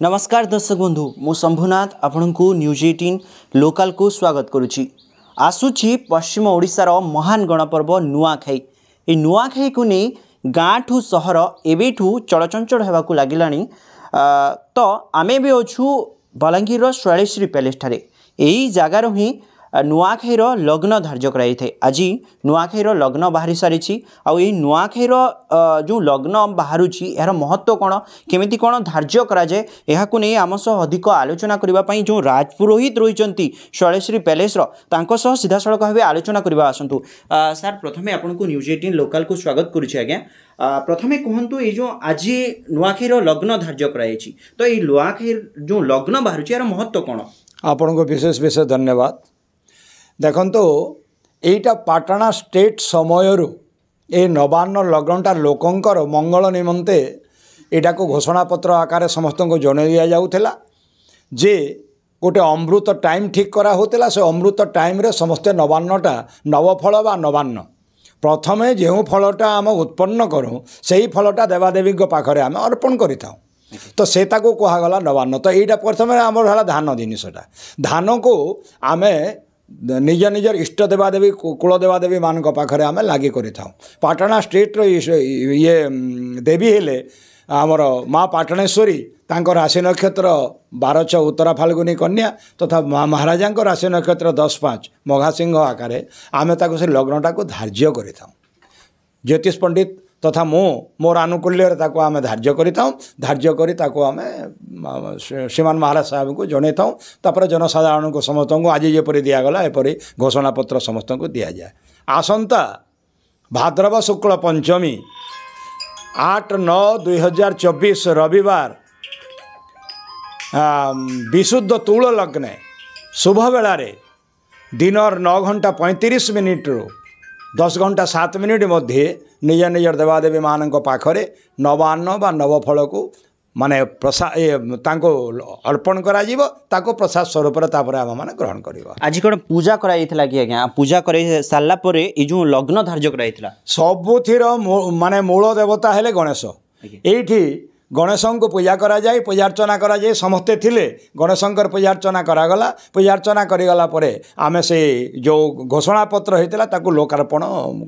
नमस्कार दर्शक बंधु मु शंभुनाथ आपण को न्यूज 18 लोकल को स्वागत करुच्ची। आसूची पश्चिम ओडिशार महान गणपर्व नुआखाई। ए नुआखाई को नहीं गाँ ठू सहर एवेठू चलचंचल होगा लगिलानी। तो आमे भी अच्छू बलांगीर शैलेश्री पैलेस ठारे यही जगार ही नुआखाईर लग्न धार्य कराई। आज नुआखाईर लग्न बाहरी सारी आई नुआखाईर जो लग्न बाहरुची यार महत्व कौन केमिति कौन धार्य कराए यह आम सह अधिक आलोचना करने जो राजपुरोहित रही शैलेश्री पैलेस सीधा सड़क भाव आलोचना करने आसतु। सार प्रथमे आपन को न्यूज 18 लोकल को स्वागत करुच्ची। आज्ञा प्रथमे कहतु ये जो आज नुआखाईर लग्न धार्य कराई तो ये नुआखाईर जो लग्न बाहरुची यार महत्व कौन आपन को विशेष विशेष धन्यवाद। देखो यहीटा पाटना स्टेट समय ए नवान्न लग्नटा लोकंकर मंगल निमंते एटा को घोषणा पत्र आकार समस्त को जन दि जाऊला जे गोटे अमृत टाइम ठीक करा होता से अमृत टाइम रे समस्ते नवान्नटा नवफल बा नवान्न प्रथमे जो फलटा आम उत्पन्न करूँ से ही फलटा देवादेवी पाखे आम अर्पण करें तो से कहगला नवान्न। तो यहाँ प्रथम आमर धान जिनसटा धान को आम निज निजर इष्ट देवादेवी कुल देवादेवी मान पाखे आम लगे करें। पाटना स्टेट ये देवी हेले आमर माँ पाटणेश्वरी तांकर राशि नक्षत्र 12 उत्तरा फाल्गुनी कन्या तथा महाराजा राशि नक्षत्र 10/5 मघासिंह आकार आम से लग्नटा को धार्य करें। ज्योतिष पंडित तथा मोर आनुकूल्य आम धार्य धार्य करी आम श्रीमान महाराज साहब को जन तापर जनसाधारण को समस्त को आज जपरी दिगला एपरी घोषणा पत्र समस्त को दि जाए। आसंता भाद्रव शुक्ल पंचमी 8/9/2024 रविवार विशुद्ध तुल लग्ने शुभ बेलारे दिनर 9:35 रु 10:07 मध्य निज निजर देवादेवी मान पाखरे नवान्न बा नवफल को माने प्रसाद अर्पण करा प्रसाद स्वरूप आम मैंने ग्रहण कर। आज कौन पूजा कराई कि आज्ञा पूजा कर सारा पर ये जो लग्न धार्य कराई सबुथिर माने मूल देवता हेले गणेश। एठी गणेश को पूजा करा जाए पूजार्चना करा जाए समस्ते थिले गणेशंकर पूजार्चना करागला पूजार्चना करीगला परे आमे से जो घोषणा पत्र होता ताकू लोकार्पण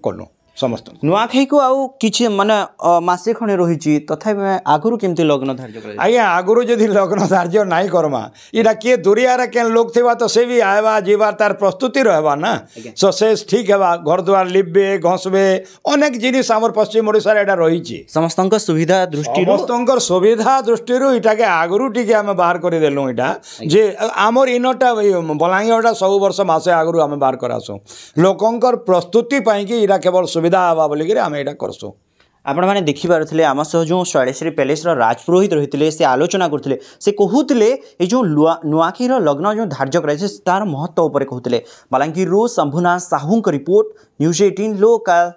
कलु समस्त। नुआखाई को आउ किछि माने मासे खणे रही तथापि आगुरु केमती लग्न धार्य कर आज्ञा आगुरु जदि लग्न धार्य नाई करमा इटा किए दुरियार के लोक थिबा तो से भी आएबा जीवार तार प्रस्तुति रहबा ना सो से ठीक है घर द्वार लिपबे घसबे अनेक जिनिस आमर पश्चिम ओडिसा रे एटा रही समस्त सुविधा दृष्टि समस्त सुविधा दृष्टि इटा के आगुरु टिके आम बाहर कर देलु इटा जे आमर इनटा बलांगीरटा सब वर्ष मासे आगुरु आम बाहर करासु लोकंकर प्रस्तुति पाई कि इटा केवल सुविधा हवा बोलिक आम यहाँ करसु। आपण मैंने देखिपारे आम सह जो शैलेश्री पैलेस राजपुरोहित रही से आलोचना करते से कहते ये जो नुआखाईर लग्न जो धार्य कराई तार महत्व उपर कहते। Balangir Shambhunath Sahu report news 18 local.